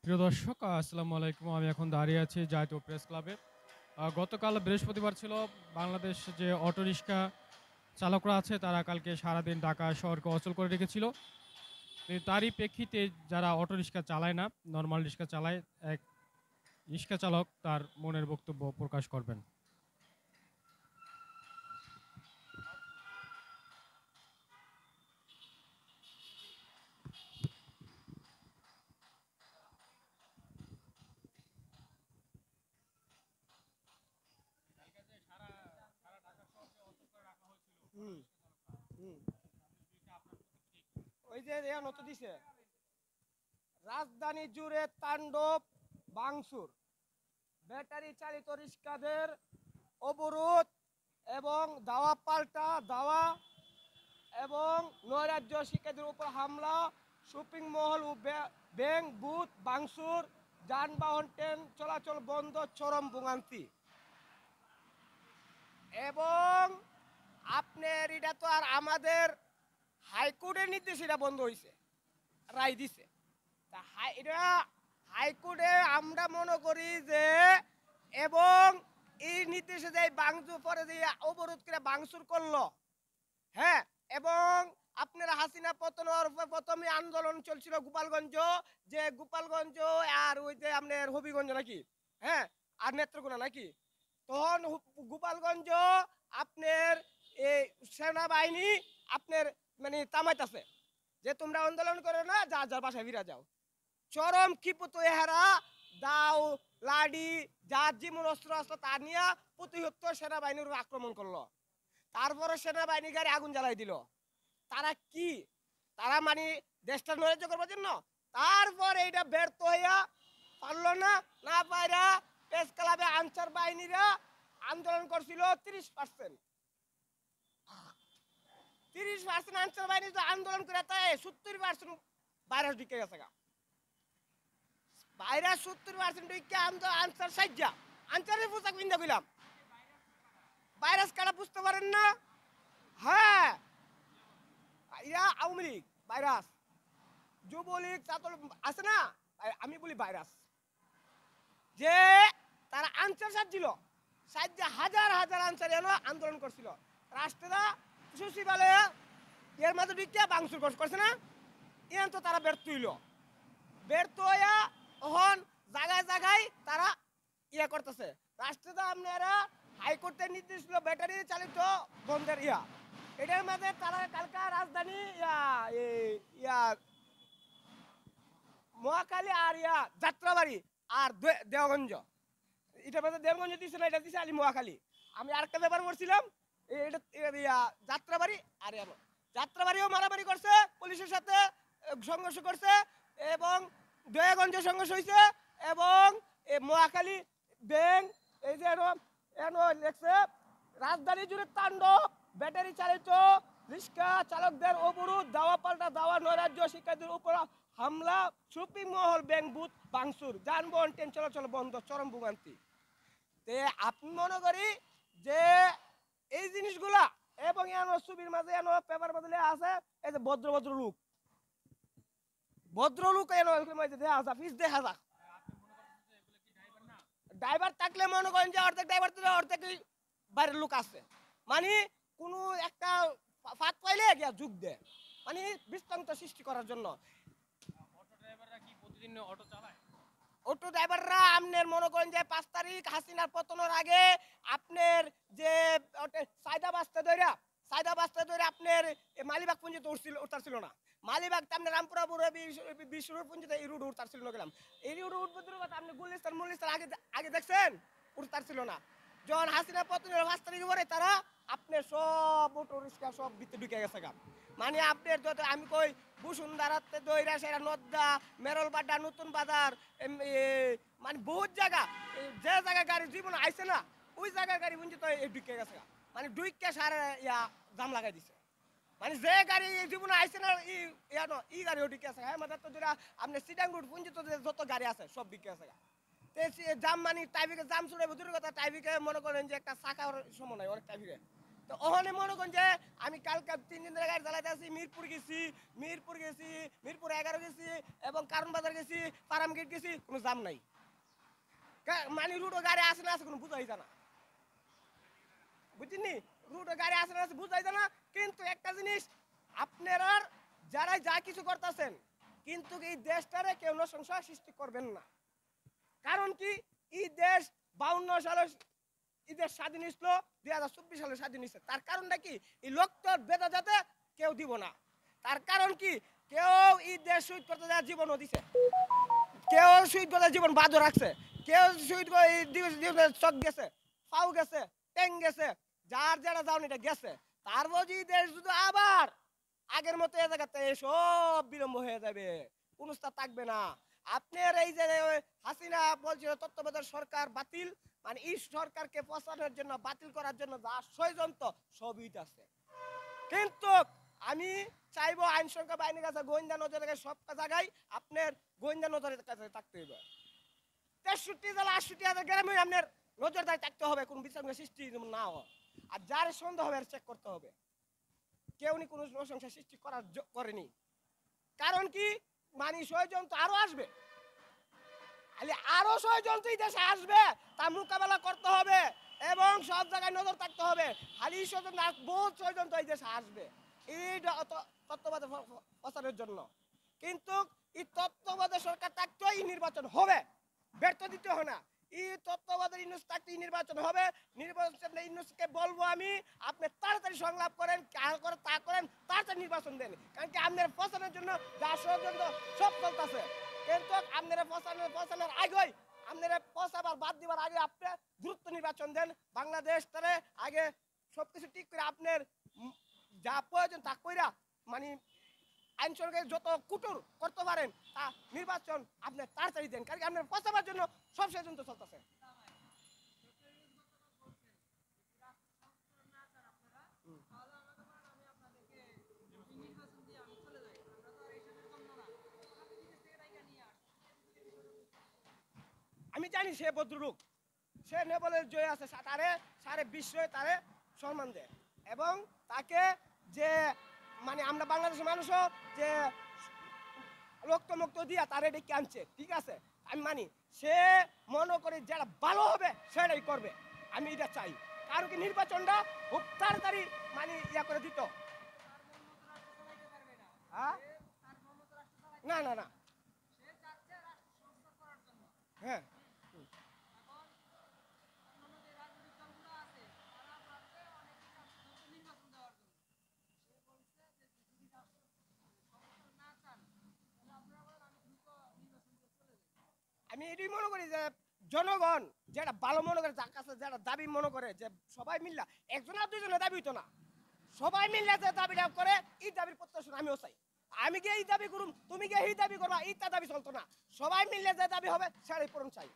প্রিয় দর্শক, আসসালামু আলাইকুম। আমি এখন দাঁড়িয়ে আছি জাতীয় প্রেস ক্লাবে। গতকাল বৃহস্পতিবার ছিল। বাংলাদেশ যে অটোরিকশা চালকরা আছে তারা কালকে সারাদিন ঢাকা শহরকে অচল করে রেখেছিল। তারই প্রেক্ষিতে যারা অটোরিকশা চালায় না, নর্মাল রিক্সা চালায়, এক রিক্সা চালক তার মনের বক্তব্য প্রকাশ করবেন। হুম হুম ওই যে নতুন দিছে রাজধানী জুড়ে তাণ্ডব বাংসুর ব্যাটারি চালিত রিক্সাদের অবরোধ এবং দাওয়া পাল্টা দাওয়া এবং নৈরাজ্য শিক্ষার্থীদের উপর হামলা, শপিং মহল ও ব্যাংক বুথ বাংসুর, যানবাহন ট্রেন চলাচল বন্ধ, চরম ভোগান্তি। এবং আপনার এটা তো আর আমাদের হাইকোর্টের নির্দেশ এটা বন্ধ হয়েছে, রায় দিছে। তা এটা হাইকোর্টে আমরা মনে করি যে, এবং এই নির্দেশে যে বাংচুর পরে যে অবরোধ করে বাংচুর করলো, হ্যাঁ, এবং আপনার হাসিনা পতন হওয়ার প্রথমে আন্দোলন চলছিল গোপালগঞ্জ, যে গোপালগঞ্জ আর ওই যে আপনার হবিগঞ্জ নাকি, হ্যাঁ, আর নেত্রকোনা নাকি, তখন গোপালগঞ্জ আপনার এই সেনাবাহিনী আপনার মানে তামাইতেছে যে তোমরা আন্দোলন করো না, যা যার বাসায় ফিরা যাও। চরম কিপত এহারা দাও লাডি যার যেমন অস্ত্র আসলো তা নিয়ে প্রতিহত সেনাবাহিনীর আক্রমণ করলো। তারপরে সেনাবাহিনী গাড়ি আগুন জ্বালাই দিল। তারা কি, তারা মানে দেশটা নৈরাজ্য করবার জন্য। তারপরে এটা ব্যর্থ হইয়া পারলো না, না পাইরা প্রেস ক্লাবে আনসার বাহিনীরা আন্দোলন করছিল 30%। 30% আনসার বাহিনী আন্দোলন করে তাই 70% ভাইরাস ঢুকে গেছে গা। ভাইরাস 70% ঢুকে আনসার সাজ্জা আনসারের পোশাক পিন্ধা কইলাম। ভাইরাস কারা বুঝতে পারেন না? হ্যাঁ, ইয়া আওয়ামী লীগ ভাইরাস, যুবলীগ ছাত্র আছে না, আমি বলি ভাইরাস। যে তারা আনসার সাজছিল, সাজ্জা হাজার হাজার আনসার এলো আন্দোলন করছিল। রাষ্ট্রদা সচিবালয়ে এর মাঝে ঢুকিয়া বাংসুর করছে না, এন তো তারা ব্যর্থ হইল। ব্যর্থ হইয়া এখন জায়গায় জায়গায় তারা ইয়া করতেছে। রাষ্ট্রদা আপনারা হাইকোর্টের নির্দেশ ছিল ব্যাটারি চালিত বন্ধের ইয়া, এটার মাঝে তারা কালকা রাজধানী ইয়া মহাখালী আর ইয়া যাত্রাবাড়ি আর দেওগঞ্জ, এটার মধ্যে দেওগঞ্জ দিচ্ছে না, এটা দিচ্ছে আলি মহাখালী। আমি আরেকটা ব্যাপার করছিলাম, এটা যাত্রাবাড়ি আর যাত্রাবাড়িও মারামারি করছে পুলিশের সাথে, সংঘর্ষ করছে, এবং দয়াগঞ্জ সংঘর্ষ হয়েছে, এবং মহাখালী ব্যাংক এই যে লেখছে রাজধানী জুড়ে তাণ্ডব ব্যাটারি চালিত রিক্সা চালকদের অবরোধ, দাওয়া পাল্টা দাওয়া, নৈরাজ্য শিক্ষার্থীদের উপর হামলা, শপিং মহল ব্যাংক বুথ ভাঙচুর, যানবাহন ট্রেন চলাচল বন্ধ, চরম ভোগান্তি। তে আপনি মনে করি যে এই জিনিসগুলা, এবং ছবির মাঝে পেপার বদলে আছে এই যে ভদ্র ভদ্র লোক, ভদ্রলোক দেখা যাক। ড্রাইভার থাকলে মনে করেন যে অর্ধেক ড্রাইভার থেকে অর্ধেক বাইরের লোক আছে, মানে কোনো একটা ফাঁদ পাইলে গিয়া যুগ দেয়, মানে বিস্তান্ত সৃষ্টি করার জন্য। অটো ড্রাইভাররা কি প্রতিদিন অটো চালায়? অটো ড্রাইভাররা আপনার মনে করেন যে 5 তারিখ হাসিনার পতনের আগে আপনার যে সায়দা বাস্তা ধরে আপনার মালিবাগ পর্যন্ত উঠতারছিল না। মালিবাগ আপনার রামপুরা বিশ্ব রোড পর্যন্ত এই রুট উঠতারছিল না গেলাম। এই রুট উঠবো আপনি গুলিস্তান মুলিস্তান আগে আগে দেখছেন, উঠতারছিল না। যখন হাসিনা পতনের 5 তারিখ পরে তারা আপনার সব অটো রিক্সা সব ভিতরে ঢুকে গেছে গা। মানে আপনার যত আমি কই বসুন্ধরাতে দইরা সেরা নদ্দা মেরলবাড্ডা নতুন বাজার, মানে বহুত জায়গা, যে জায়গায় গাড়ি জীবন আইছে না ওই জায়গায় গাড়ি বুঝতে তো ঢুকে গেছে গা। মানে ঢুকে সারা ইয়া জাম লাগাই দিছে। মানে যে গাড়ি জীবনে আইছে না ই গাড়িও ঢুকে আছে। হ্যাঁ, মানে তো যেটা আপনার সিটাং রুট পুঞ্জি তো যত গাড়ি আছে সব ঢুকে আছে গা। জাম মানে টাইফিকে জাম ছুড়ে দূরের কথা, টাইফিকে মনে করেন যে একটা চাকার সময় নাই অনেক টাইফিকে। তো ওখানে মনে করেন যে আমি কালকে 3 দিন ধরে গাড়ি চালাইতে আছি, মিরপুর গেছি, মিরপুর 11 গেছি এবং কারণ বাজার গেছি, পারাম গেট গেছি, কোনো জাম নাই। মানে রুটও গাড়ি আসে না, আছে কোনো বুঝাই জানা, বুঝিনি, রুটও গাড়ি আসে না, আছে বুঝাই জানা। কিন্তু একটা জিনিস, আপনারা যারাই যা কিছু করতেছেন, কিন্তু এই দেশটারে কেউ নৃশংস সৃষ্টি করবেন না। কারণ কি, এই দেশ 52 সালে এই দেশ স্বাধীন হয়েছিল, 2024 সালে স্বাধীন হয়েছে। তার কারণটা কি, এই লোকট বেদা যাতে কেউ দিব না। তার কারণ কি, কেউ এই দেশ শহীদ করতে যায় জীবনও দিছে, কেউ শহীদ করতে জীবন বাদও রাখছে, কেউ শহীদ করে এই চক গেছে, পাও গেছে, ট্যাং গেছে, যার যারা যাওনি এটা গেছে। তারপর এই দেশ যদি আবার আগের মতো এ জায়গাতে সব বিলম্ব হয়ে যাবে, কোনো স্থান থাকবে না। আপনার এই যে হাসিনা বলছিল তত্ত্বাবধায়ক সরকার বাতিল, মানে এই সরকারকে পচানোর জন্য, বাতিল করার জন্য যা ষড়যন্ত্র সবই আছে। কিন্তু আমি চাইবো আইন শৃঙ্খলা বাহিনীর কাছে, গোয়েন্দা নজরের কাছে, সব জায়গায় আপনার গোয়েন্দা নজরের কাছে থাকতে হবে। 63 জেলা 68,000 গ্রামে আপনার নজরদারি থাকতে হবে, কোন বিশৃঙ্খলা সৃষ্টি না হয়। আর যার সন্দেহ হবে চেক করতে হবে, কেউ নি কোনো নৃশংস সৃষ্টি করেনি। কারণ কি, মানে ষড়যন্ত্র আরো আসবে, আরো ষড়যন্ত্র এই দেশে আসবে, তা মোকাবেলা করতে হবে এবং সব জায়গায় নজর থাকতে হবে। খালি ষড়যন্ত্র, বহুত ষড়যন্ত্র এই দেশে আসবে এই তত্ত্বাবধায়ক প্রচারের জন্য। কিন্তু এই তত্ত্বাবধায়ক সরকার থাকতেই নির্বাচন হবে, ব্যর্থ দিতে হয় না। এই তত্ত্বাবধায়ক ইউনুস থাকতেই নির্বাচন হবে। নির্বাচন ইউনুসকে বলবো আমি, আপনি তাড়াতাড়ি সংলাপ করেন, তা করেন, তাড়াতাড়ি নির্বাচন দেন। কারণ কি, আপনার প্রচারের জন্য যা ষড়যন্ত্র সব চলতেছে। কিন্তু আপনারা পৌঁছানোর আগেই, আপনারা পৌঁছাবার বাদ দিবার আগে আপনি দ্রুত নির্বাচন দেন। বাংলাদেশ তারে আগে সবকিছু ঠিক করে আপনার যা প্রয়োজন তা কইরা, মানে আইন সরকার যত কুটুর করতে পারেন তা নির্বাচন আপনি তাড়াতাড়ি দেন। কারণ আপনার পৌঁছাবার জন্য সব ষড়যন্ত্র চলতেছে। আমি জানি সে ভদ্রলোক, সে নেবলের জয় আছে, তারে সারে বিশ্বয়ে তারে সম্মান দেয় এবং তাকে যে, মানে আমরা বাংলাদেশের মানুষও যে রক্ত মুক্ত দিয়া তারে ডেকে আনছে, ঠিক আছে, আমি মানি। সে মনে করে যারা ভালো হবে সেটাই করবে, আমি এটা চাই। কারণ কি, নির্বাচনটা খুব তাড়াতাড়ি মানে ইয়া করে দিত। হ্যাঁ, না না না, হ্যাঁ, আমি এটাই মনে করি যে জনগণ যেটা ভালো মনে করে, যার কাছে যেটা দাবি মনে করে, যে সবাই মিল্লা, একজন আর দুজনের দাবি হইতো না, সবাই মিললে যে দাবিটা করে, এই দাবির প্রত্যাশন আমিও চাই। আমি গিয়ে এই দাবি করুম, তুমি গিয়ে এই দাবি করবা, এইটা দাবি চলতো না। সবাই মিললে যে দাবি হবে সেটাই পূরণ চাই।